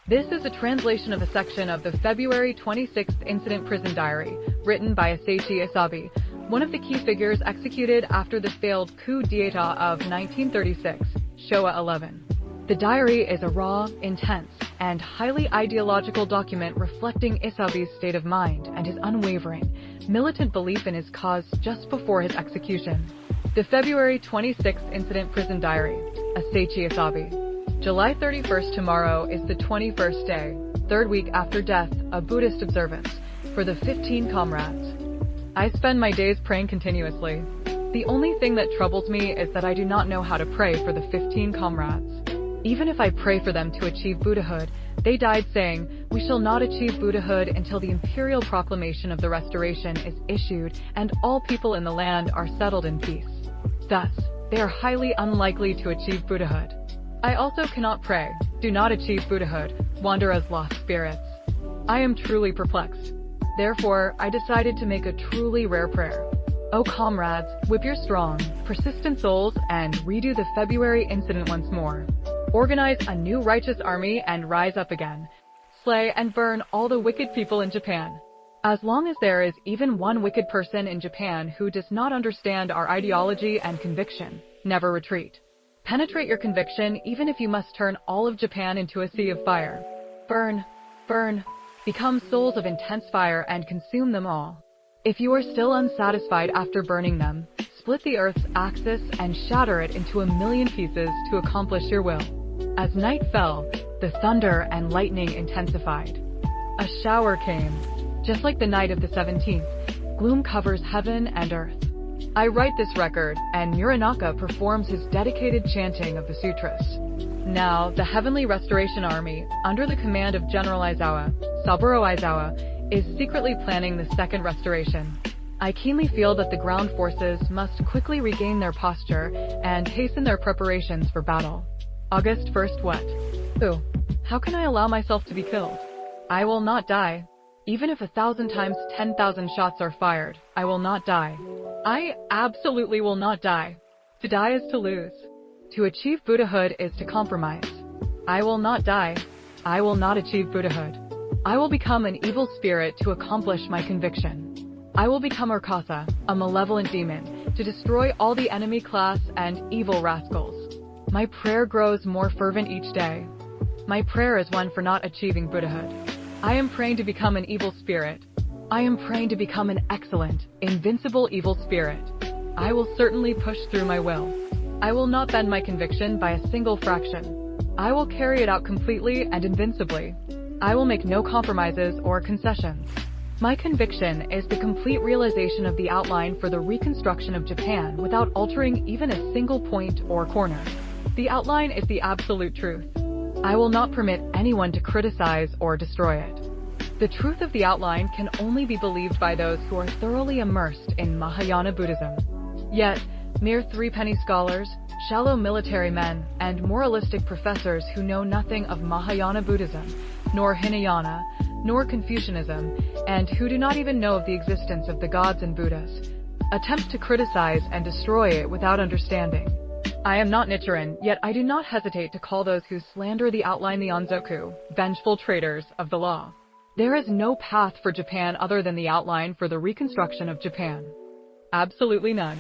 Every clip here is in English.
This is a translation of a section of the February 26th Incident Prison Diary, written by Asichi Asabi, one of the key figures executed after the failed coup d'etat of 1936, Showa 11. The diary is a raw, intense, and highly ideological document reflecting Asabi's state of mind and his unwavering, militant belief in his cause just before his execution. The February 26th Incident Prison Diary, Asichi Asabi. July 31st tomorrow is the 21st day, third week after death, a Buddhist observance, for the 15 comrades. I spend my days praying continuously. The only thing that troubles me is that I do not know how to pray for the 15 comrades. Even if I pray for them to achieve Buddhahood, they died saying, "We shall not achieve Buddhahood until the imperial proclamation of the restoration is issued and all people in the land are settled in peace." Thus, they are highly unlikely to achieve Buddhahood. I also cannot pray, "Do not achieve Buddhahood, wander as lost spirits." I am truly perplexed. Therefore, I decided to make a truly rare prayer. O comrades, whip your strong, persistent souls and redo the February incident once more. Organize a new righteous army and rise up again. Slay and burn all the wicked people in Japan. As long as there is even one wicked person in Japan who does not understand our ideology and conviction, never retreat. Penetrate your conviction even if you must turn all of Japan into a sea of fire. Burn, burn, become souls of intense fire and consume them all. If you are still unsatisfied after burning them, split the earth's axis and shatter it into 1,000,000 pieces to accomplish your will. As night fell, the thunder and lightning intensified. A shower came. Just like the night of the 17th, gloom covers heaven and earth. I write this record, and Muranaka performs his dedicated chanting of the sutras. Now, the Heavenly Restoration Army, under the command of General Aizawa, Saburo Aizawa, is secretly planning the second restoration. I keenly feel that the ground forces must quickly regain their posture and hasten their preparations for battle. August 1st what? Who? How can I allow myself to be killed? I will not die. Even if 1,000 times 10,000 shots are fired, I will not die. I absolutely will not die. To die is to lose. To achieve Buddhahood is to compromise. I will not die. I will not achieve Buddhahood. I will become an evil spirit to accomplish my conviction. I will become Orasa, a malevolent demon, to destroy all the enemy class and evil rascals. My prayer grows more fervent each day. My prayer is one for not achieving Buddhahood. I am praying to become an evil spirit. I am praying to become an excellent, invincible evil spirit. I will certainly push through my will. I will not bend my conviction by a single fraction. I will carry it out completely and invincibly. I will make no compromises or concessions. My conviction is the complete realization of the outline for the reconstruction of Japan without altering even a single point or corner. The outline is the absolute truth. I will not permit anyone to criticize or destroy it. The truth of the outline can only be believed by those who are thoroughly immersed in Mahayana Buddhism. Yet, mere three-penny scholars, shallow military men, and moralistic professors who know nothing of Mahayana Buddhism, nor Hinayana, nor Confucianism, and who do not even know of the existence of the gods and Buddhas, attempt to criticize and destroy it without understanding. I am not Nichiren, yet I do not hesitate to call those who slander the outline the Onzoku, vengeful traitors of the law. There is no path for Japan other than the outline for the reconstruction of Japan. Absolutely none.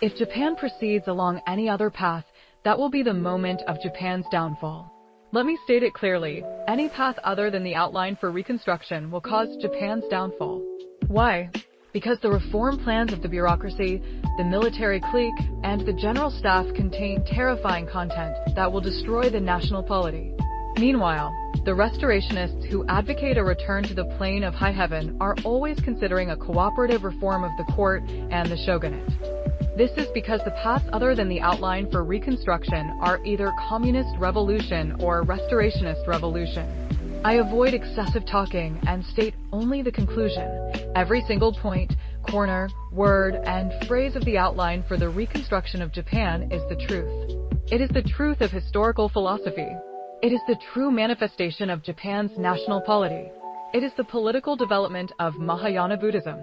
If Japan proceeds along any other path, that will be the moment of Japan's downfall. Let me state it clearly, any path other than the outline for reconstruction will cause Japan's downfall. Why? Because the reform plans of the bureaucracy, the military clique, and the general staff contain terrifying content that will destroy the national polity. Meanwhile, the restorationists who advocate a return to the plane of high heaven are always considering a cooperative reform of the court and the shogunate. This is because the paths other than the outline for reconstruction are either communist revolution or restorationist revolution. I avoid excessive talking and state only the conclusion. Every single point, corner, word, and phrase of the outline for the reconstruction of Japan is the truth. It is the truth of historical philosophy. It is the true manifestation of Japan's national polity. It is the political development of Mahayana Buddhism.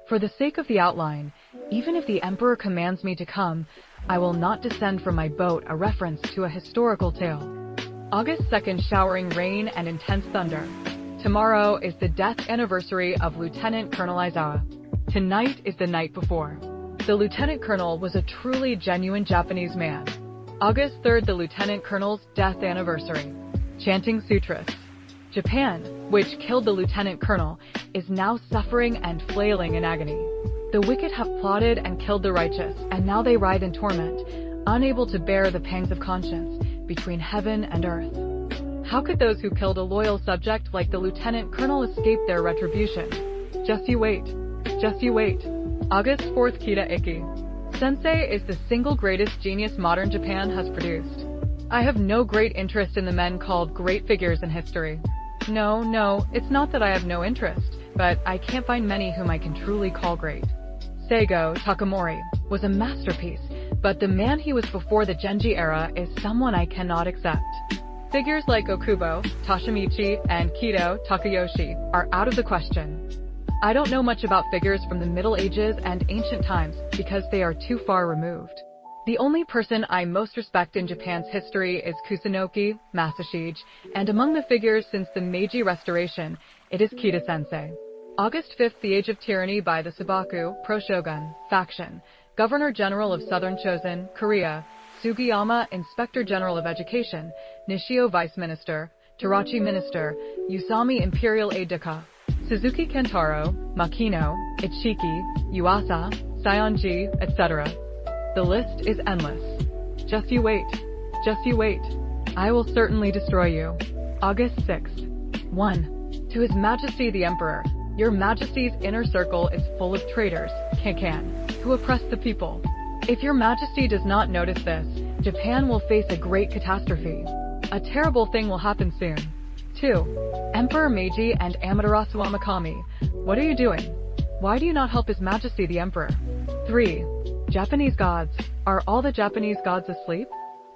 For the sake of the outline, even if the emperor commands me to come, I will not descend from my boat a reference to a historical tale. August 2nd, showering rain and intense thunder. Tomorrow is the death anniversary of Lieutenant Colonel Aizawa. Tonight is the night before. The Lieutenant Colonel was a truly genuine Japanese man. August 3rd, the Lieutenant Colonel's death anniversary. Chanting sutras. Japan, which killed the Lieutenant Colonel, is now suffering and flailing in agony. The wicked have plotted and killed the righteous, and now they writhe in torment, unable to bear the pangs of conscience between heaven and earth. How could those who killed a loyal subject like the Lieutenant Colonel escape their retribution? Just you wait. Just you wait. August 4th, Kita Iki. Sensei is the single greatest genius modern Japan has produced. I have no great interest in the men called great figures in history. No, it's not that I have no interest, but I can't find many whom I can truly call great. Seigo Takamori was a masterpiece, but the man he was before the Genji era is someone I cannot accept. Figures like Okubo, Toshimichi, and Kido Takayoshi are out of the question. I don't know much about figures from the Middle Ages and ancient times because they are too far removed. The only person I most respect in Japan's history is Kusunoki, Masashige, and among the figures since the Meiji Restoration, it is Kida Sensei. August 5th, the Age of Tyranny by the Sabaku, pro-shogun, faction, Governor General of Southern Chosen, Korea, Sugiyama, Inspector General of Education, Nishio Vice Minister, Terachi Minister, Usami Imperial Aide-de-camp, Suzuki Kentaro, Makino, Ichiki, Yuasa, Saionji, etc. The list is endless. Just you wait. Just you wait. I will certainly destroy you. August 6th. 1. To His Majesty the Emperor, Your Majesty's inner circle is full of traitors, Kankan, who oppress the people. If Your Majesty does not notice this, Japan will face a great catastrophe. A terrible thing will happen soon. 2. Emperor Meiji and Amaterasu Amakami, what are you doing? Why do you not help His Majesty the Emperor? 3. Japanese gods, are all the Japanese gods asleep?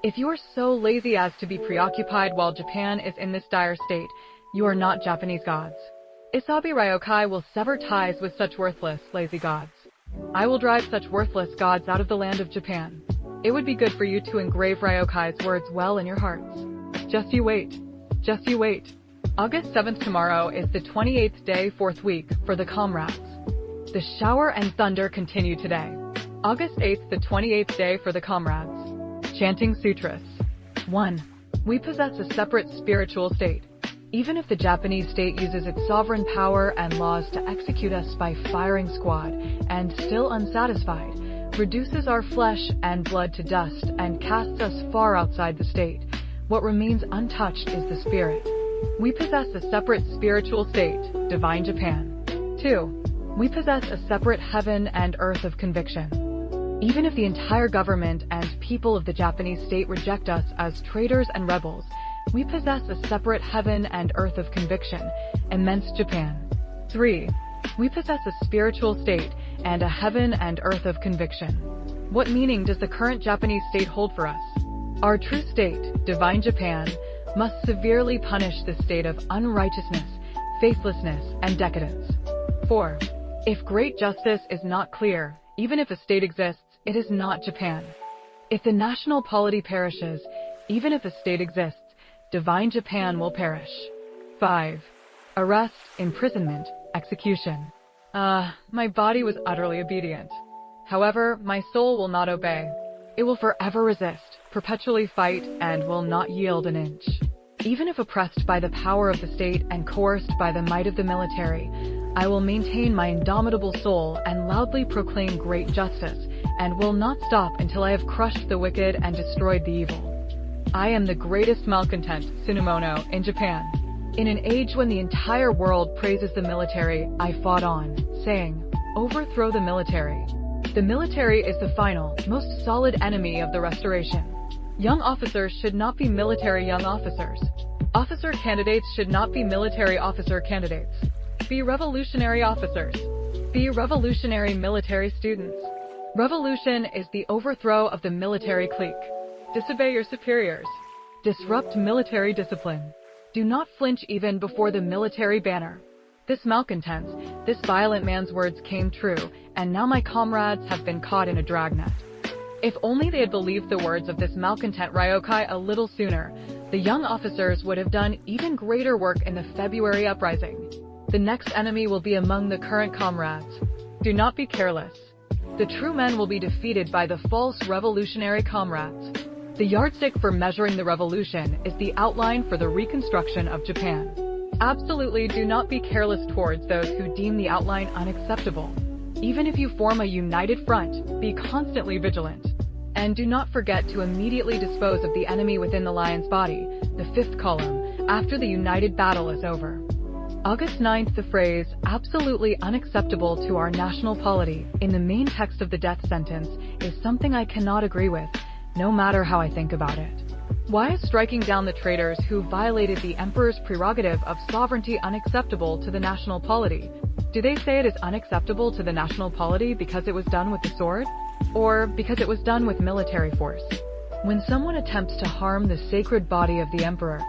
If you are so lazy as to be preoccupied while Japan is in this dire state, you are not Japanese gods. Isabi Ryokai will sever ties with such worthless, lazy gods. I will drive such worthless gods out of the land of Japan. It would be good for you to engrave Ryokai's words well in your hearts. Just you wait. Just you wait. August 7th, tomorrow is the 28th day, 4th week, for the comrades. The shower and thunder continue today. August 8th, the 28th day for the comrades. Chanting sutras. 1. We possess a separate spiritual state. Even if the Japanese state uses its sovereign power and laws to execute us by firing squad, and still unsatisfied, reduces our flesh and blood to dust and casts us far outside the state, what remains untouched is the spirit. We possess a separate spiritual state, divine Japan. 2. We possess a separate heaven and earth of conviction. Even if the entire government and people of the Japanese state reject us as traitors and rebels, we possess a separate heaven and earth of conviction, immense Japan. 3. We possess a spiritual state and a heaven and earth of conviction. What meaning does the current Japanese state hold for us? Our true state, divine Japan, must severely punish the state of unrighteousness, faithlessness, and decadence. 4. If great justice is not clear, even if a state exists, it is not Japan. If the national polity perishes, even if a state exists, divine Japan will perish. 5. Arrest, imprisonment, execution. My body was utterly obedient. However, my soul will not obey. It will forever resist, perpetually fight, and will not yield an inch. Even if oppressed by the power of the state and coerced by the might of the military, I will maintain my indomitable soul and loudly proclaim great justice, and will not stop until I have crushed the wicked and destroyed the evil. I am the greatest malcontent, Tsunemono, in Japan. In an age when the entire world praises the military, I fought on, saying, overthrow the military. The military is the final, most solid enemy of the Restoration. Young officers should not be military young officers. Officer candidates should not be military officer candidates. Be revolutionary officers. Be revolutionary military students. Revolution is the overthrow of the military clique. Disobey your superiors. Disrupt military discipline. Do not flinch even before the military banner. This malcontents, this violent man's words came true, and now my comrades have been caught in a dragnet. If only they had believed the words of this malcontent Ryokai a little sooner, the young officers would have done even greater work in the February uprising. The next enemy will be among the current comrades. Do not be careless. The true men will be defeated by the false revolutionary comrades. The yardstick for measuring the revolution is the outline for the reconstruction of Japan. Absolutely do not be careless towards those who deem the outline unacceptable. Even if you form a united front, be constantly vigilant. And do not forget to immediately dispose of the enemy within the lion's body, the fifth column, after the united battle is over. August 9th, the phrase, absolutely unacceptable to our national polity, in the main text of the death sentence, is something I cannot agree with, no matter how I think about it. Why is striking down the traitors who violated the emperor's prerogative of sovereignty unacceptable to the national polity? Do they say it is unacceptable to the national polity because it was done with the sword? Or because it was done with military force? When someone attempts to harm the sacred body of the emperor,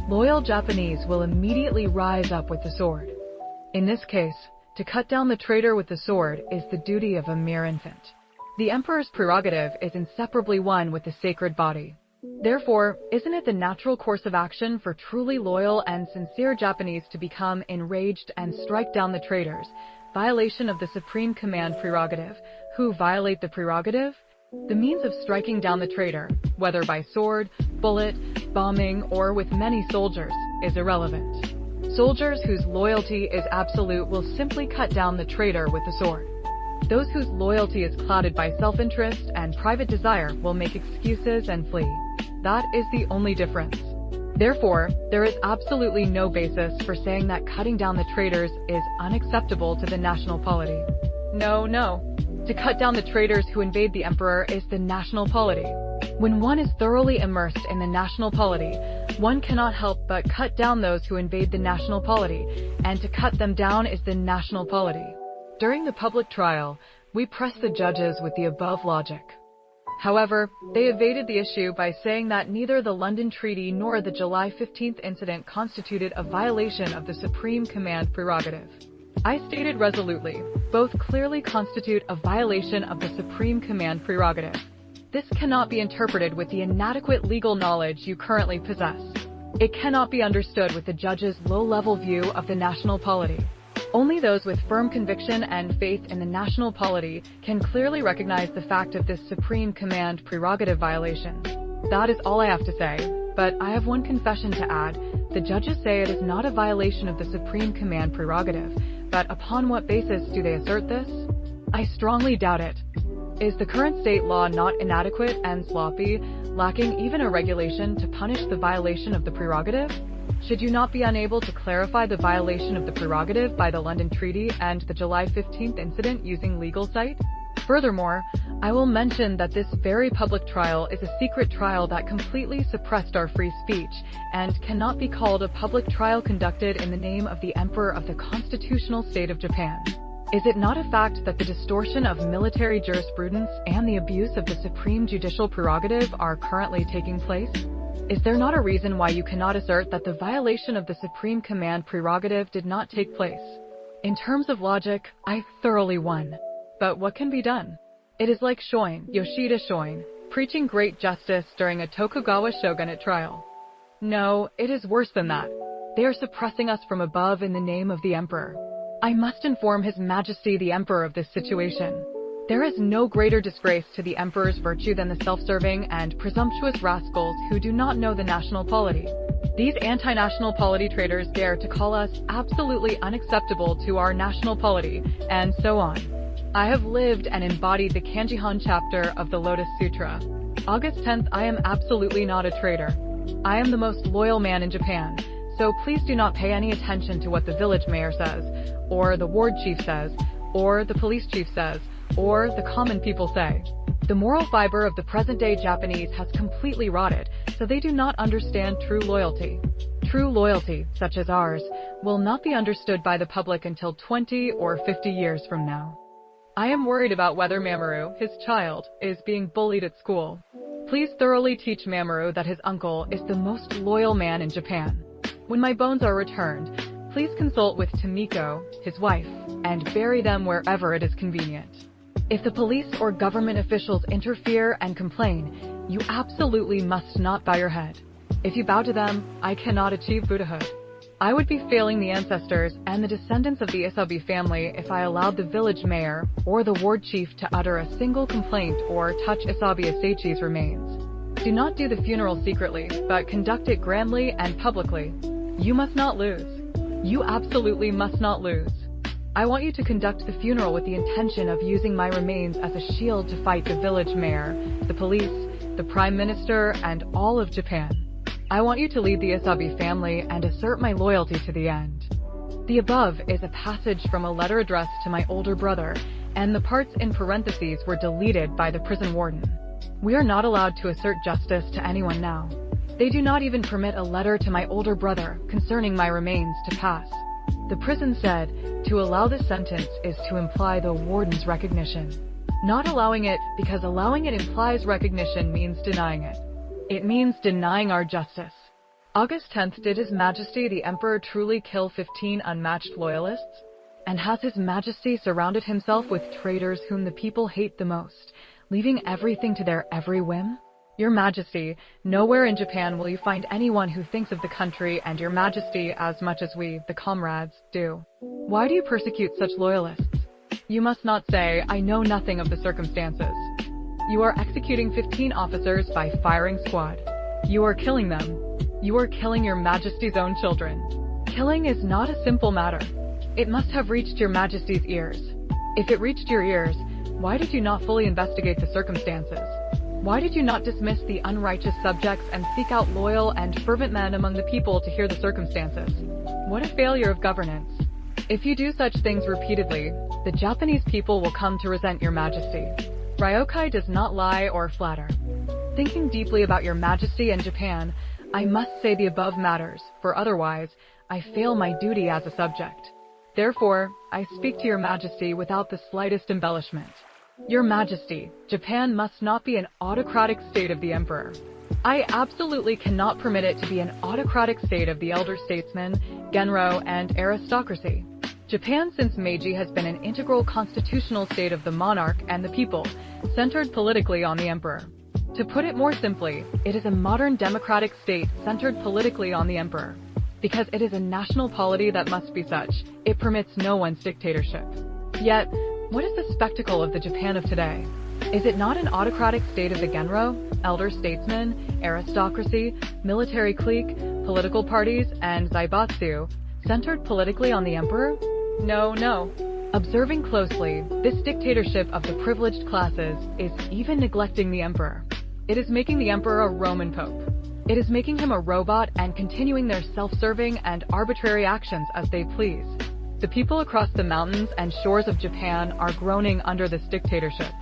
loyal Japanese will immediately rise up with the sword. In this case, to cut down the traitor with the sword is the duty of a mere infant. The emperor's prerogative is inseparably one with the sacred body. Therefore, isn't it the natural course of action for truly loyal and sincere Japanese to become enraged and strike down the traitors, violation of the supreme command prerogative? Who violate the prerogative? The means of striking down the traitor, whether by sword, bullet, bombing, or with many soldiers, is irrelevant. Soldiers whose loyalty is absolute will simply cut down the traitor with the sword. Those whose loyalty is clouded by self-interest and private desire will make excuses and flee. That is the only difference. Therefore, there is absolutely no basis for saying that cutting down the traitors is unacceptable to the national polity. No. To cut down the traitors who invade the emperor is the national polity. When one is thoroughly immersed in the national polity, one cannot help but cut down those who invade the national polity, and to cut them down is the national polity. During the public trial, we pressed the judges with the above logic. However, they evaded the issue by saying that neither the London Treaty nor the July 15th incident constituted a violation of the Supreme Command prerogative. I stated resolutely, both clearly constitute a violation of the Supreme Command prerogative. This cannot be interpreted with the inadequate legal knowledge you currently possess. It cannot be understood with the judge's low-level view of the national polity. Only those with firm conviction and faith in the national polity can clearly recognize the fact of this Supreme Command prerogative violation. That is all I have to say, but I have one confession to add. The judges say it is not a violation of the Supreme Command prerogative, but upon what basis do they assert this? I strongly doubt it. Is the current state law not inadequate and sloppy, lacking even a regulation to punish the violation of the prerogative? Should you not be unable to clarify the violation of the prerogative by the London Treaty and the July 15th incident using legal sight? Furthermore, I will mention that this very public trial is a secret trial that completely suppressed our free speech and cannot be called a public trial conducted in the name of the Emperor of the Constitutional State of Japan. Is it not a fact that the distortion of military jurisprudence and the abuse of the supreme judicial prerogative are currently taking place? Is there not a reason why you cannot assert that the violation of the Supreme Command prerogative did not take place? In terms of logic, I thoroughly won. But what can be done? It is like Yoshida Shoin, preaching great justice during a Tokugawa shogunate trial. No, it is worse than that. They are suppressing us from above in the name of the emperor. I must inform His Majesty the Emperor of this situation. There is no greater disgrace to the emperor's virtue than the self-serving and presumptuous rascals who do not know the national polity. These anti-national polity traitors dare to call us absolutely unacceptable to our national polity, and so on. I have lived and embodied the Kanjihan chapter of the Lotus Sutra. August 10th, I am absolutely not a traitor. I am the most loyal man in Japan, so please do not pay any attention to what the village mayor says, or the ward chief says, or the police chief says, or the common people say. The moral fiber of the present-day Japanese has completely rotted, so they do not understand true loyalty. True loyalty, such as ours, will not be understood by the public until 20 or 50 years from now. I am worried about whether Mamoru, his child, is being bullied at school. Please thoroughly teach Mamoru that his uncle is the most loyal man in Japan. When my bones are returned, please consult with Tomiko, his wife, and bury them wherever it is convenient. If the police or government officials interfere and complain, you absolutely must not bow your head. If you bow to them, I cannot achieve Buddhahood. I would be failing the ancestors and the descendants of the Asabi family if I allowed the village mayor or the ward chief to utter a single complaint or touch Isabe Asaichi's remains. Do not do the funeral secretly, but conduct it grandly and publicly. You must not lose. You absolutely must not lose. I want you to conduct the funeral with the intention of using my remains as a shield to fight the village mayor, the police, the prime minister, and all of Japan. I want you to lead the Asabi family and assert my loyalty to the end. The above is a passage from a letter addressed to my older brother, and the parts in parentheses were deleted by the prison warden. We are not allowed to assert justice to anyone now. They do not even permit a letter to my older brother concerning my remains to pass. The prison said, to allow this sentence is to imply the warden's recognition. Not allowing it, because allowing it implies recognition, means denying it. It means denying our justice. August 10th, did His Majesty the Emperor truly kill 15 unmatched loyalists? And has His Majesty surrounded himself with traitors whom the people hate the most, leaving everything to their every whim? Your Majesty, nowhere in Japan will you find anyone who thinks of the country and Your Majesty as much as we, the comrades, do. Why do you persecute such loyalists? You must not say, I know nothing of the circumstances. You are executing 15 officers by firing squad. You are killing them. You are killing Your Majesty's own children. Killing is not a simple matter. It must have reached Your Majesty's ears. If it reached your ears, why did you not fully investigate the circumstances? Why did you not dismiss the unrighteous subjects and seek out loyal and fervent men among the people to hear the circumstances? What a failure of governance. If you do such things repeatedly, the Japanese people will come to resent Your Majesty. Ryokai does not lie or flatter. Thinking deeply about Your Majesty and Japan, I must say the above matters, for otherwise, I fail my duty as a subject. Therefore, I speak to Your Majesty without the slightest embellishment. Your Majesty, Japan must not be an autocratic state of the Emperor. I absolutely cannot permit it to be an autocratic state of the elder statesmen, genro, and aristocracy. Japan since Meiji has been an integral constitutional state of the monarch and the people, centered politically on the emperor. To put it more simply, it is a modern democratic state centered politically on the emperor. Because it is a national polity that must be such, it permits no one's dictatorship. Yet, what is the spectacle of the Japan of today? Is it not an autocratic state of the genro, elder statesmen, aristocracy, military clique, political parties, and zaibatsu, centered politically on the emperor? No, no. Observing closely, this dictatorship of the privileged classes is even neglecting the emperor. It is making the emperor a Roman pope. It is making him a robot and continuing their self-serving and arbitrary actions as they please. The people across the mountains and shores of Japan are groaning under this dictatorship.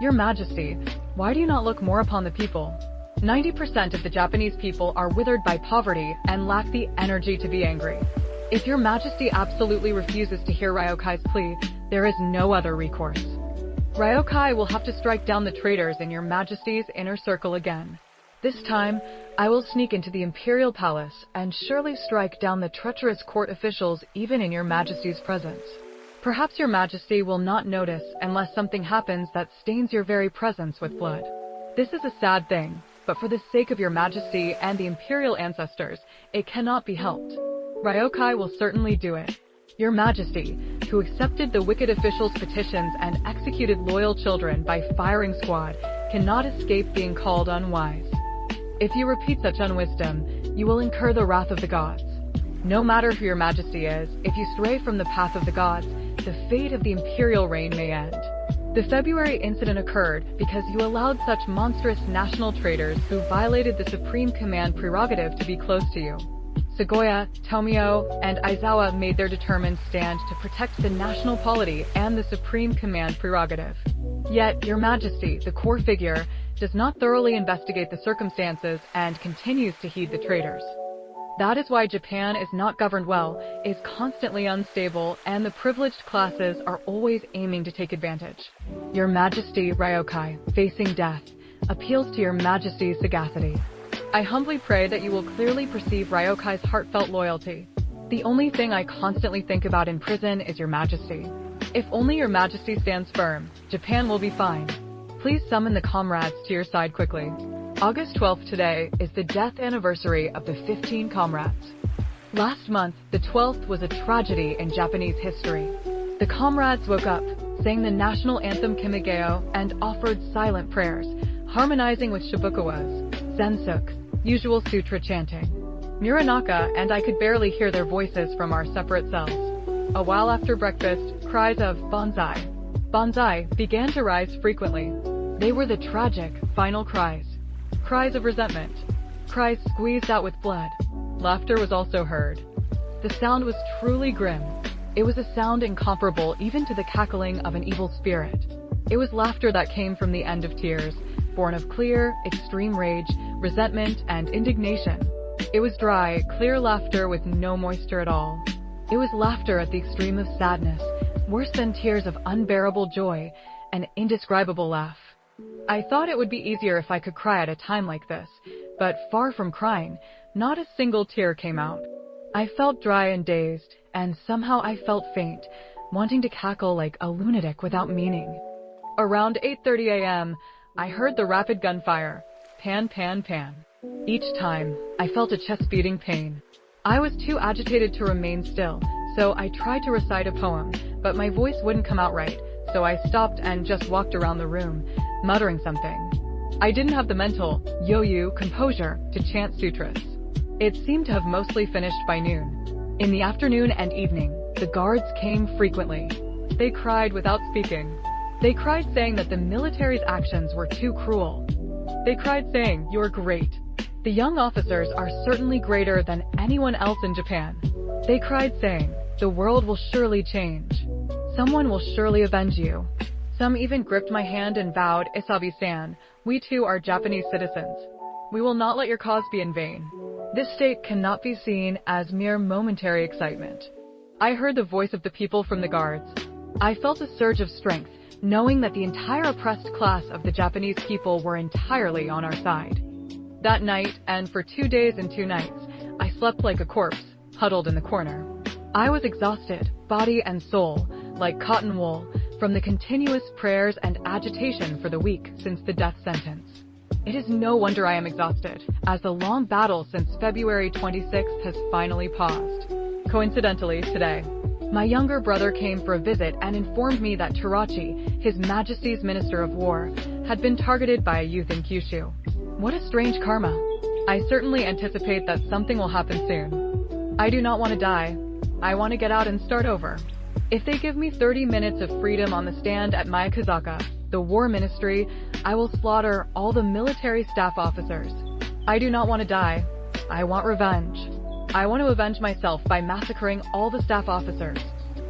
Your Majesty, why do you not look more upon the people? 90% of the Japanese people are withered by poverty and lack the energy to be angry. If Your Majesty absolutely refuses to hear Ryokai's plea, there is no other recourse. Ryokai will have to strike down the traitors in Your Majesty's inner circle again. This time, I will sneak into the imperial palace and surely strike down the treacherous court officials even in Your Majesty's presence. Perhaps Your Majesty will not notice unless something happens that stains your very presence with blood. This is a sad thing, but for the sake of Your Majesty and the imperial ancestors, it cannot be helped. Ryokai will certainly do it. Your Majesty, who accepted the wicked officials' petitions and executed loyal children by firing squad, cannot escape being called unwise. If you repeat such unwisdom, you will incur the wrath of the gods. No matter who Your Majesty is, if you stray from the path of the gods, the fate of the imperial reign may end. The February incident occurred because you allowed such monstrous national traitors who violated the supreme command prerogative to be close to you. Sugoya, Tomio, and Aizawa made their determined stand to protect the national polity and the supreme command prerogative. Yet, Your Majesty, the core figure, does not thoroughly investigate the circumstances and continues to heed the traitors. That is why Japan is not governed well, is constantly unstable, and the privileged classes are always aiming to take advantage. Your Majesty, Ryokai, facing death, appeals to Your Majesty's sagacity. I humbly pray that you will clearly perceive Ryokai's heartfelt loyalty. The only thing I constantly think about in prison is Your Majesty. If only your majesty stands firm, Japan will be fine. Please summon the comrades to your side quickly. August 12th today is the death anniversary of the 15 comrades. Last month, the 12th was a tragedy in Japanese history. The comrades woke up, sang the national anthem Kimigeo, and offered silent prayers, harmonizing with Shibukawa's Zensuk, usual sutra chanting. Muranaka and I could barely hear their voices from our separate cells. A while after breakfast, cries of Banzai, Banzai began to rise frequently. They were the tragic, final cries. Cries of resentment. Cries squeezed out with blood. Laughter was also heard. The sound was truly grim. It was a sound incomparable even to the cackling of an evil spirit. It was laughter that came from the end of tears, born of clear, extreme rage, resentment, and indignation. It was dry, clear laughter with no moisture at all. It was laughter at the extreme of sadness, worse than tears of unbearable joy, an indescribable laugh. I thought it would be easier if I could cry at a time like this, but far from crying, not a single tear came out. I felt dry and dazed, and somehow I felt faint, wanting to cackle like a lunatic without meaning. Around 8:30 a.m., I heard the rapid gunfire. Pan, pan, pan. Each time, I felt a chest-beating pain. I was too agitated to remain still, so I tried to recite a poem, but my voice wouldn't come out right, so I stopped and just walked around the room, muttering something. I didn't have the mental, yoyu, composure to chant sutras. It seemed to have mostly finished by noon. In the afternoon and evening, the guards came frequently. They cried without speaking. They cried saying that the military's actions were too cruel. They cried saying, "You're great. The young officers are certainly greater than anyone else in Japan." They cried saying, "The world will surely change. Someone will surely avenge you." Some even gripped my hand and vowed, "Asabi-san, we too are Japanese citizens. We will not let your cause be in vain." This state cannot be seen as mere momentary excitement. I heard the voice of the people from the guards. I felt a surge of strength, knowing that the entire oppressed class of the Japanese people were entirely on our side. That night, and for 2 days and 2 nights, I slept like a corpse, huddled in the corner. I was exhausted, body and soul, like cotton wool, from the continuous prayers and agitation for the week since the death sentence. It is no wonder I am exhausted, as the long battle since February 26th has finally paused. Coincidentally, today, my younger brother came for a visit and informed me that Tarachi, His Majesty's Minister of War, had been targeted by a youth in Kyushu. What a strange karma. I certainly anticipate that something will happen soon. I do not want to die. I want to get out and start over. If they give me 30 minutes of freedom on the stand at Miyakazaka, the War Ministry, I will slaughter all the military staff officers. I do not want to die. I want revenge. I want to avenge myself by massacring all the staff officers.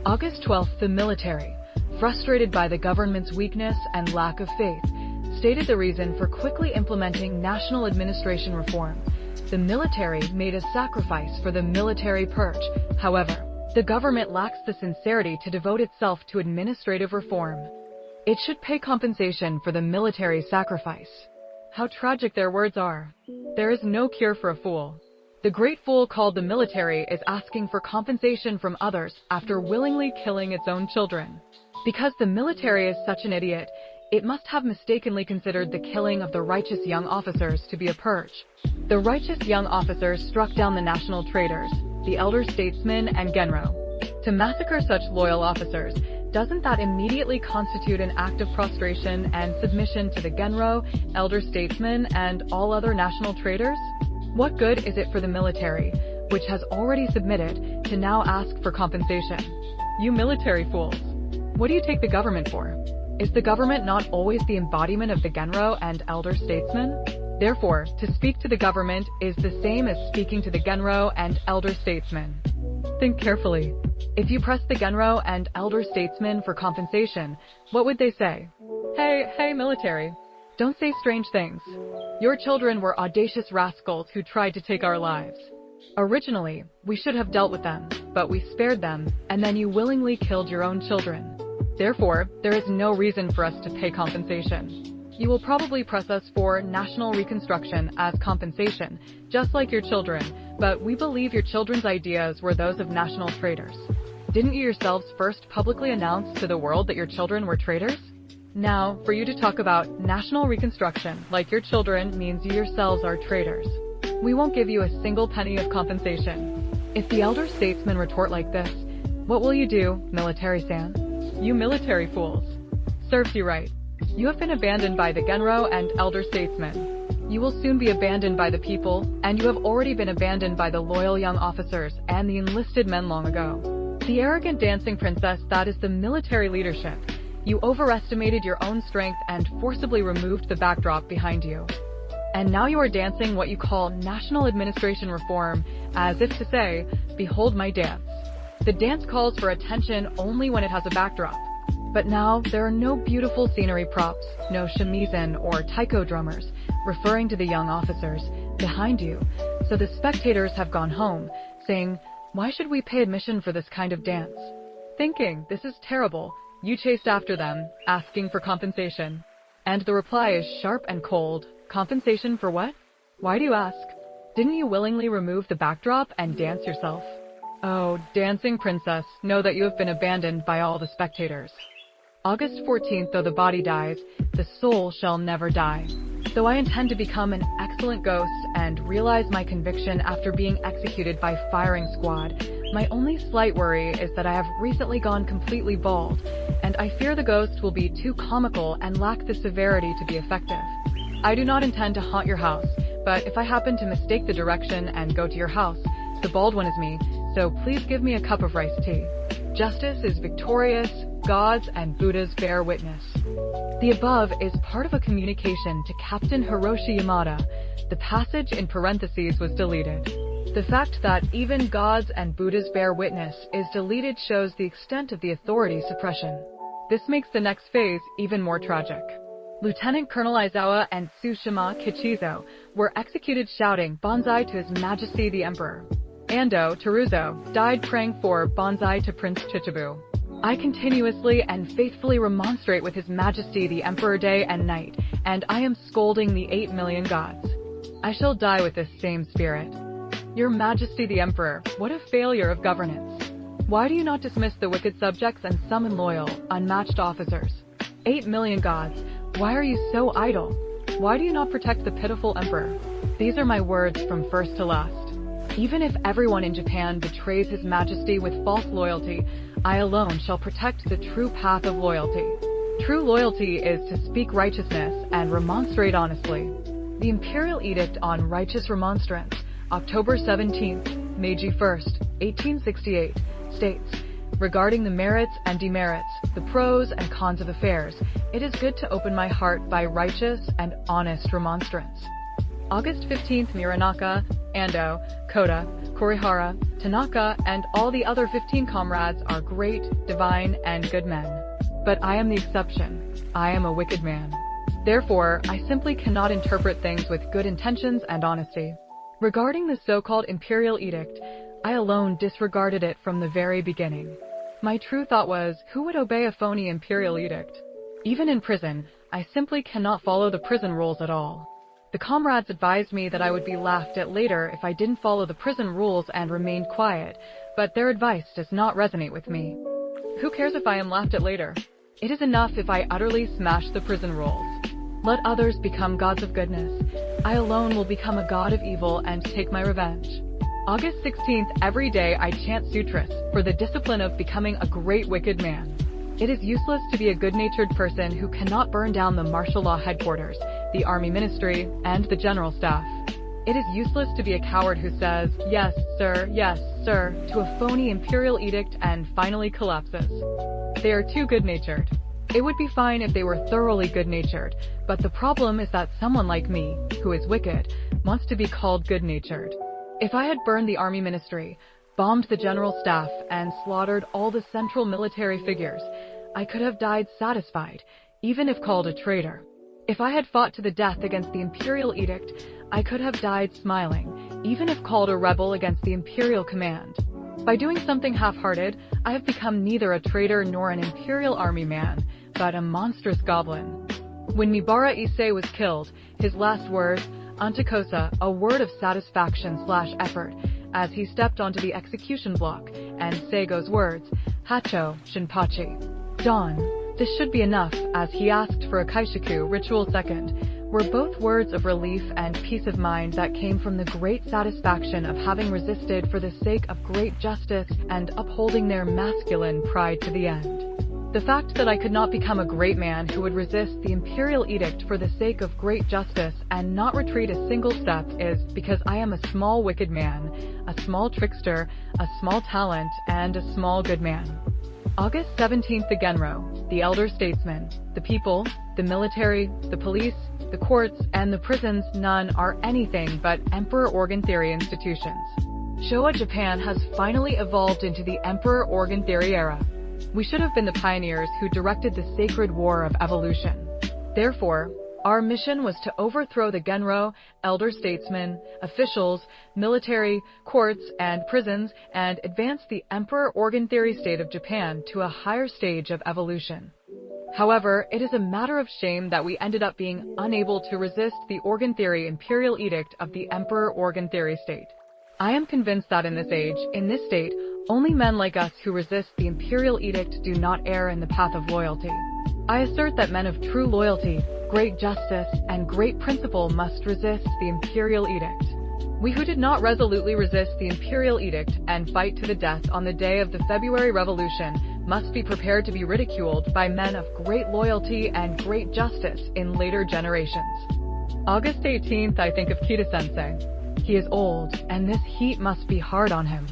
August 12th, the military, frustrated by the government's weakness and lack of faith, stated the reason for quickly implementing national administration reform. The military made a sacrifice for the military purge. However, the government lacks the sincerity to devote itself to administrative reform. It should pay compensation for the military sacrifice. How tragic their words are. There is no cure for a fool. The great fool called the military is asking for compensation from others after willingly killing its own children. Because the military is such an idiot, it must have mistakenly considered the killing of the righteous young officers to be a purge. The righteous young officers struck down the national traitors, the elder statesmen and genro. To massacre such loyal officers, doesn't that immediately constitute an act of prostration and submission to the genro, elder statesmen, and all other national traitors? What good is it for the military, which has already submitted, to now ask for compensation? You military fools. What do you take the government for? Is the government not always the embodiment of the genro and elder statesmen? Therefore, to speak to the government is the same as speaking to the genro and elder statesmen. Think carefully. If you press the genro and elder statesmen for compensation, what would they say? Hey, military. Don't say strange things. Your children were audacious rascals who tried to take our lives. Originally, we should have dealt with them, but we spared them, and then you willingly killed your own children. Therefore, there is no reason for us to pay compensation. You will probably press us for national reconstruction as compensation, just like your children, but we believe your children's ideas were those of national traitors. Didn't you yourselves first publicly announce to the world that your children were traitors? Now, for you to talk about national reconstruction like your children means you yourselves are traitors. We won't give you a single penny of compensation. If the elder statesmen retort like this, what will you do, military-san? You military fools. Serves you right. You have been abandoned by the Genro and elder statesmen. You will soon be abandoned by the people, and you have already been abandoned by the loyal young officers and the enlisted men long ago. The arrogant dancing princess, that is the military leadership. You overestimated your own strength and forcibly removed the backdrop behind you. And now you are dancing what you call national administration reform, as if to say, behold my dance. The dance calls for attention only when it has a backdrop. But now, there are no beautiful scenery props, no shamisen or taiko drummers, referring to the young officers, behind you. So the spectators have gone home, saying, why should we pay admission for this kind of dance? Thinking, this is terrible, you chased after them, asking for compensation. And the reply is sharp and cold. Compensation for what? Why do you ask? Didn't you willingly remove the backdrop and dance yourself? Oh, dancing princess, know that you have been abandoned by all the spectators. August 14th, though the body dies, the soul shall never die. Though I intend to become an excellent ghost and realize my conviction after being executed by firing squad, my only slight worry is that I have recently gone completely bald, and I fear the ghost will be too comical and lack the severity to be effective. I do not intend to haunt your house, but if I happen to mistake the direction and go to your house, the bald one is me, so please give me a cup of rice tea. Justice is victorious, gods and Buddhas bear witness. The above is part of a communication to Captain Hiroshi Yamada. The passage in parentheses was deleted. The fact that even gods and Buddhas bear witness is deleted shows the extent of the authority suppression. This makes the next phase even more tragic. Lieutenant Colonel Aizawa and Tsushima Kichizo were executed shouting Banzai to His Majesty the Emperor. Ando Teruzo died praying for Banzai to Prince Chichibu. I continuously and faithfully remonstrate with His Majesty the Emperor day and night, and I am scolding the 8 million gods. I shall die with this same spirit. Your Majesty the Emperor, what a failure of governance. Why do you not dismiss the wicked subjects and summon loyal, unmatched officers? 8 million gods, why are you so idle? Why do you not protect the pitiful emperor? These are my words from first to last. Even if everyone in Japan betrays His Majesty with false loyalty, I alone shall protect the true path of loyalty. True loyalty is to speak righteousness and remonstrate honestly. The Imperial Edict on Righteous Remonstrance, October 17, Meiji 1st, 1868, states, regarding the merits and demerits, the pros and cons of affairs, it is good to open my heart by righteous and honest remonstrance. August 15th, Miranaka, Ando, Koda, Korihara, Tanaka, and all the other 15 comrades are great, divine, and good men. But I am the exception. I am a wicked man. Therefore, I simply cannot interpret things with good intentions and honesty. Regarding the so-called Imperial Edict, I alone disregarded it from the very beginning. My true thought was, who would obey a phony Imperial Edict? Even in prison, I simply cannot follow the prison rules at all. The comrades advised me that I would be laughed at later if I didn't follow the prison rules and remained quiet, but their advice does not resonate with me. Who cares if I am laughed at later? It is enough if I utterly smash the prison rules. Let others become gods of goodness. I alone will become a god of evil and take my revenge. August 16th, every day I chant sutras for the discipline of becoming a great wicked man. It is useless to be a good-natured person who cannot burn down the martial law headquarters, the army ministry, and the general staff. It is useless to be a coward who says, yes, sir, to a phony imperial edict and finally collapses. They are too good-natured. It would be fine if they were thoroughly good-natured, but the problem is that someone like me, who is wicked, wants to be called good-natured. If I had burned the army ministry, bombed the general staff, and slaughtered all the central military figures, I could have died satisfied, even if called a traitor. If I had fought to the death against the imperial edict, I could have died smiling, even if called a rebel against the imperial command. By doing something half-hearted, I have become neither a traitor nor an imperial army man, but a monstrous goblin. When Mibara Issei was killed, his last words, Antakosa, a word of satisfaction/effort, as he stepped onto the execution block, and Seigo's words, Hacho, Shinpachi. Dawn. This should be enough, as he asked for a kaishaku ritual second, were both words of relief and peace of mind that came from the great satisfaction of having resisted for the sake of great justice and upholding their masculine pride to the end. The fact that I could not become a great man who would resist the imperial edict for the sake of great justice and not retreat a single step is because I am a small wicked man, a small trickster, a small talent, and a small good man. August 17th, the Genro, the elder statesmen, the people, the military, the police, the courts, and the prisons, none are anything but emperor organ theory institutions. Showa Japan has finally evolved into the emperor organ theory era. We should have been the pioneers who directed the sacred war of evolution. Therefore, our mission was to overthrow the Genro, elder statesmen, officials, military, courts, and prisons, and advance the emperor organ theory state of Japan to a higher stage of evolution. However, it is a matter of shame that we ended up being unable to resist the organ theory imperial edict of the emperor organ theory state. I am convinced that in this age, in this state, only men like us who resist the imperial edict do not err in the path of loyalty. I assert that men of true loyalty, great justice, and great principle must resist the imperial edict. We who did not resolutely resist the imperial edict and fight to the death on the day of the February Revolution must be prepared to be ridiculed by men of great loyalty and great justice in later generations. August 18th, I think of Kita-sensei. He is old, and this heat must be hard on him.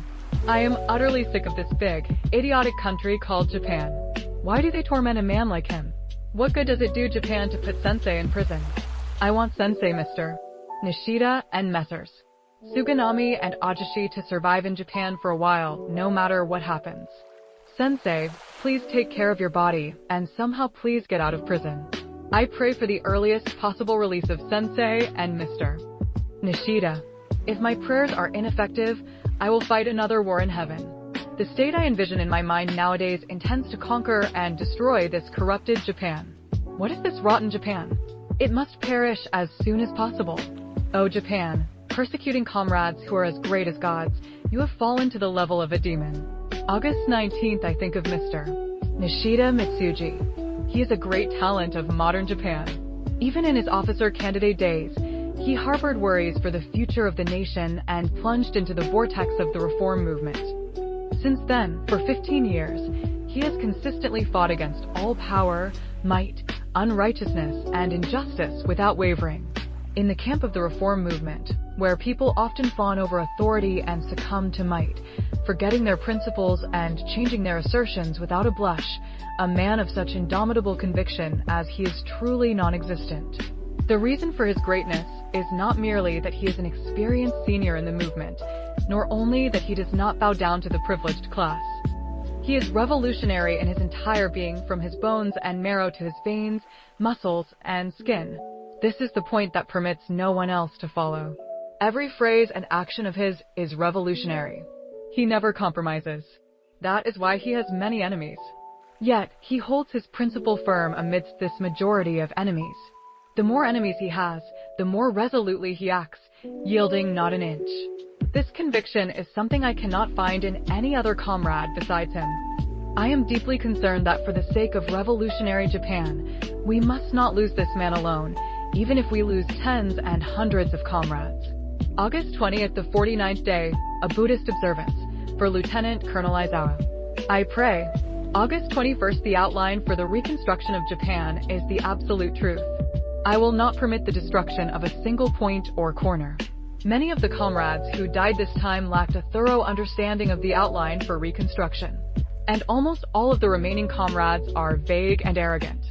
I am utterly sick of this big, idiotic country called Japan. Why do they torment a man like him? What good does it do Japan to put sensei in prison? I want sensei Mr. Nishida and Messrs. Suganami and Ajishi to survive in Japan for a while, no matter what happens. Sensei, please take care of your body, and somehow please get out of prison. I pray for the earliest possible release of Sensei and Mr. Nishida. If my prayers are ineffective, I will fight another war in heaven. The state I envision in my mind nowadays intends to conquer and destroy this corrupted Japan. What is this rotten Japan? It must perish as soon as possible. O Japan, persecuting comrades who are as great as gods, you have fallen to the level of a demon. August 19th, I think of Mr. Nishida Mitsuji. He is a great talent of modern Japan. Even in his officer candidate days, he harbored worries for the future of the nation and plunged into the vortex of the reform movement. Since then, for 15 years, he has consistently fought against all power, might, unrighteousness, and injustice without wavering. In the camp of the reform movement, where people often fawn over authority and succumb to might, forgetting their principles and changing their assertions without a blush, a man of such indomitable conviction as he is truly non-existent. The reason for his greatness is not merely that he is an experienced senior in the movement, nor only that he does not bow down to the privileged class. He is revolutionary in his entire being, from his bones and marrow to his veins, muscles, and skin. This is the point that permits no one else to follow. Every phrase and action of his is revolutionary. He never compromises. That is why he has many enemies. Yet, he holds his principle firm amidst this majority of enemies. The more enemies he has, the more resolutely he acts, yielding not an inch. This conviction is something I cannot find in any other comrade besides him. I am deeply concerned that for the sake of revolutionary Japan, we must not lose this man alone, even if we lose tens and hundreds of comrades. August 20th, the 49th day, a Buddhist observance, for Lieutenant Colonel Aizawa. I pray. August 21st, the outline for the reconstruction of Japan is the absolute truth. I will not permit the destruction of a single point or corner. Many of the comrades who died this time lacked a thorough understanding of the outline for reconstruction, and almost all of the remaining comrades are vague and arrogant.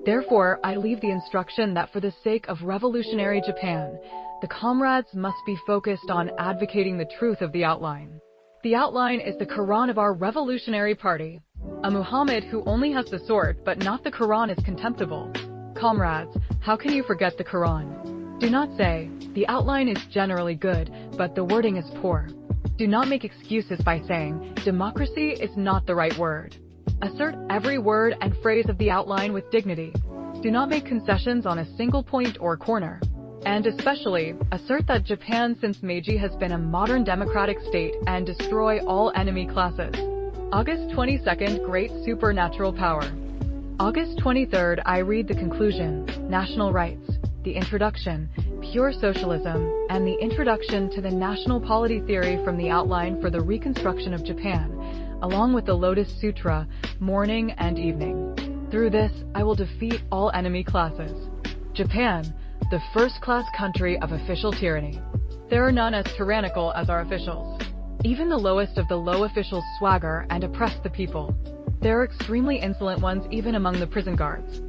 Therefore, I leave the instruction that for the sake of revolutionary Japan, the comrades must be focused on advocating the truth of the outline. The outline is the Quran of our revolutionary party. A Muhammad who only has the sword but not the Quran is contemptible. Comrades, how can you forget the Quran? Do not say, the outline is generally good, but the wording is poor. Do not make excuses by saying, democracy is not the right word. Assert every word and phrase of the outline with dignity. Do not make concessions on a single point or corner. and especially assert that Japan since Meiji has been a modern democratic state and destroy all enemy classes. August 22nd, Great Supernatural Power. August 23rd, I read the conclusion, National Rights, the Introduction, Pure Socialism, and the Introduction to the National Polity Theory from the Outline for the Reconstruction of Japan, along with the Lotus Sutra, Morning and Evening. Through this, I will defeat all enemy classes. Japan, the first-class country of official tyranny. There are none as tyrannical as our officials. Even the lowest of the low officials swagger and oppress the people. There are extremely insolent ones even among the prison guards.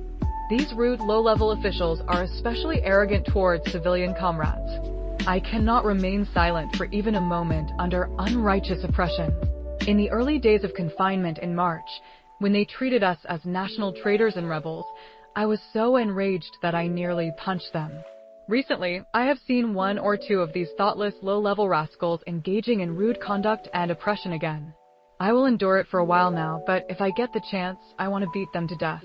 These rude low-level officials are especially arrogant towards civilian comrades. I cannot remain silent for even a moment under unrighteous oppression. In the early days of confinement in March, when they treated us as national traitors and rebels, I was so enraged that I nearly punched them. Recently, I have seen one or two of these thoughtless low-level rascals engaging in rude conduct and oppression again. I will endure it for a while now, but if I get the chance, I want to beat them to death.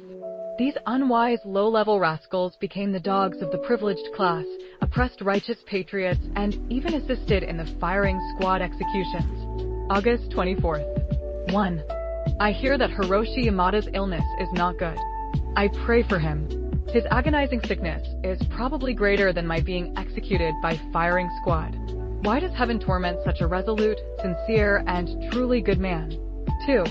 These unwise low-level rascals became the dogs of the privileged class, oppressed righteous patriots, and even assisted in the firing squad executions. August 24th. 1. I hear that Hiroshi Yamada's illness is not good. I pray for him. His agonizing sickness is probably greater than my being executed by firing squad. Why does heaven torment such a resolute, sincere, and truly good man? 2.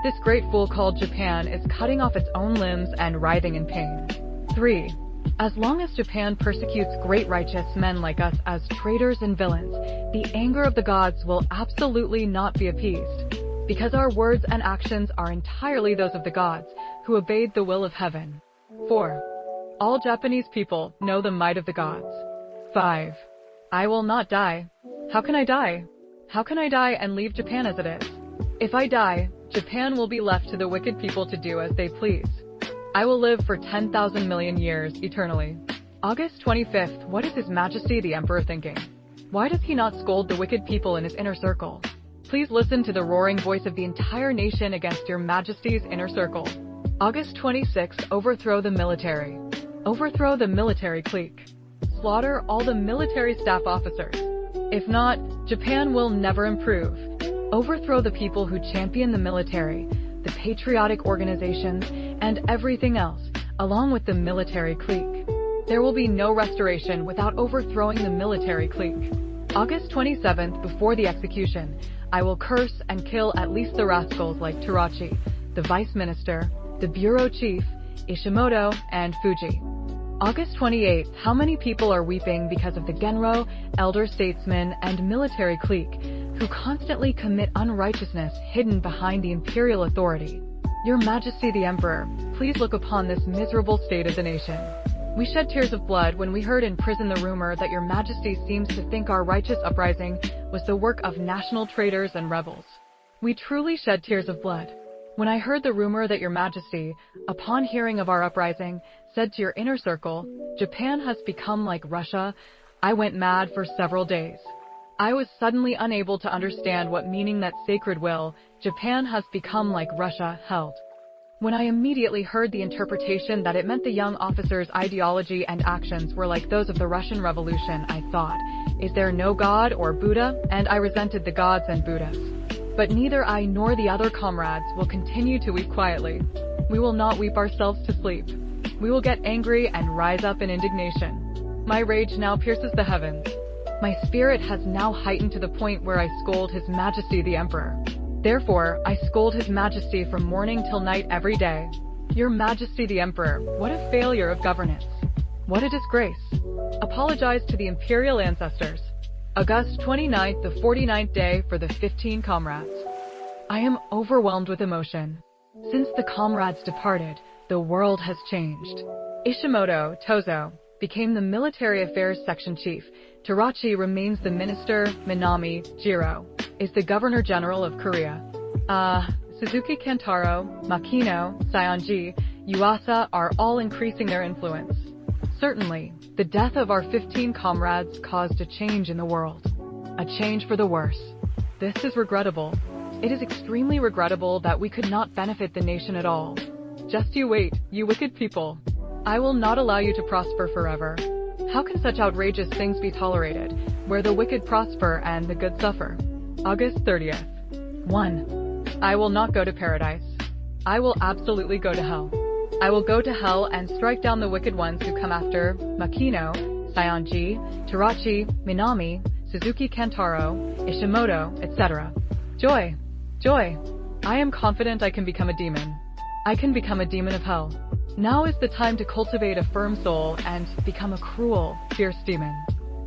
This great fool called Japan is cutting off its own limbs and writhing in pain. 3. As long as Japan persecutes great righteous men like us as traitors and villains, the anger of the gods will absolutely not be appeased, because our words and actions are entirely those of the gods, who obeyed the will of heaven. 4. All Japanese people know the might of the gods. 5. I will not die. How can I die? How can I die and leave Japan as it is? If I die, Japan will be left to the wicked people to do as they please. I will live for 10,000 million years eternally. August 25th, what is His Majesty the Emperor thinking? Why does he not scold the wicked people in his inner circle? Please listen to the roaring voice of the entire nation against Your Majesty's inner circle. August 26th, overthrow the military. Overthrow the military clique. Slaughter all the military staff officers. If not, Japan will never improve. Overthrow the people who champion the military, the patriotic organizations, and everything else, along with the military clique. There will be no restoration without overthrowing the military clique. August 27th, before the execution, I will curse and kill at least the rascals like Terachi, the vice minister, the bureau chief, Ishimoto, and Fuji. August 28th, how many people are weeping because of the Genro, elder statesmen, and military clique who constantly commit unrighteousness hidden behind the imperial authority? Your Majesty the Emperor, please look upon this miserable state of the nation. We shed tears of blood when we heard in prison the rumor that Your Majesty seems to think our righteous uprising was the work of national traitors and rebels. We truly shed tears of blood. When I heard the rumor that Your Majesty, upon hearing of our uprising, said to your inner circle, Japan has become like Russia, I went mad for several days. I was suddenly unable to understand what meaning that sacred will, Japan has become like Russia, held. When I immediately heard the interpretation that it meant the young officer's ideology and actions were like those of the Russian Revolution, I thought, is there no God or Buddha? And I resented the gods and Buddhas. But neither I nor the other comrades will continue to weep quietly. We will not weep ourselves to sleep. We will get angry and rise up in indignation. My rage now pierces the heavens. My spirit has now heightened to the point where I scold His Majesty the Emperor. Therefore, I scold His Majesty from morning till night every day. Your Majesty the Emperor, what a failure of governance. What a disgrace. Apologize to the imperial ancestors. August 29th, the 49th day for the 15 comrades. I am overwhelmed with emotion. Since the comrades departed, the world has changed. Ishimoto, Tozo, became the military affairs section chief. Terachi remains the minister. Minami, Jiro, is the governor general of Korea. Suzuki Kantaro, Makino, Saionji, Yuasa are all increasing their influence. Certainly, the death of our 15 comrades caused a change in the world. A change for the worse. This is regrettable. It is extremely regrettable that we could not benefit the nation at all. Just you wait, you wicked people. I will not allow you to prosper forever. How can such outrageous things be tolerated, where the wicked prosper and the good suffer? August 30th. 1. I will not go to paradise. I will absolutely go to hell. I will go to hell and strike down the wicked ones who come after Makino, Saionji, Tarachi, Minami, Suzuki Kantaro, Ishimoto, etc. Joy! Joy! I am confident I can become a demon. I can become a demon of hell. Now is the time to cultivate a firm soul and become a cruel, fierce demon.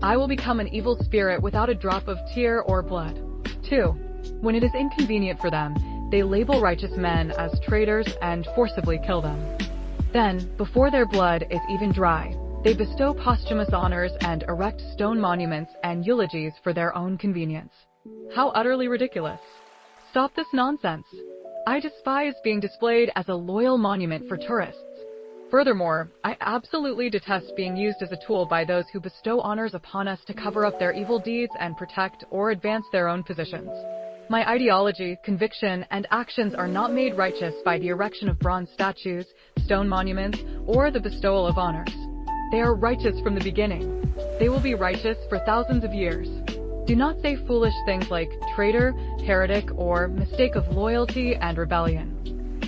I will become an evil spirit without a drop of tear or blood. 2. When it is inconvenient for them, they label righteous men as traitors and forcibly kill them. Then, before their blood is even dry, they bestow posthumous honors and erect stone monuments and eulogies for their own convenience. How utterly ridiculous. Stop this nonsense. I despise being displayed as a loyal monument for tourists. Furthermore, I absolutely detest being used as a tool by those who bestow honors upon us to cover up their evil deeds and protect or advance their own positions. My ideology, conviction, and actions are not made righteous by the erection of bronze statues, stone monuments, or the bestowal of honors. They are righteous from the beginning. They will be righteous for thousands of years. Do not say foolish things like traitor, heretic, or mistake of loyalty and rebellion.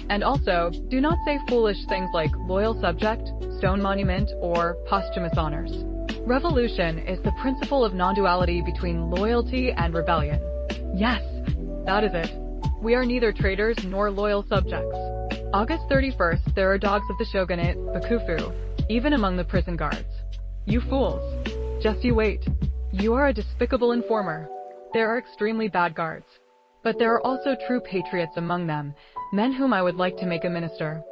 And also, do not say foolish things like loyal subject, stone monument, or posthumous honors. Revolution is the principle of non-duality between loyalty and rebellion. Yes, that is it. We are neither traitors nor loyal subjects. August 31st, there are dogs of the shogunate, Bakufu, even among the prison guards. You fools. Just you wait. You are a despicable informer. There are extremely bad guards. But there are also true patriots among them, men whom I would like to make a minister.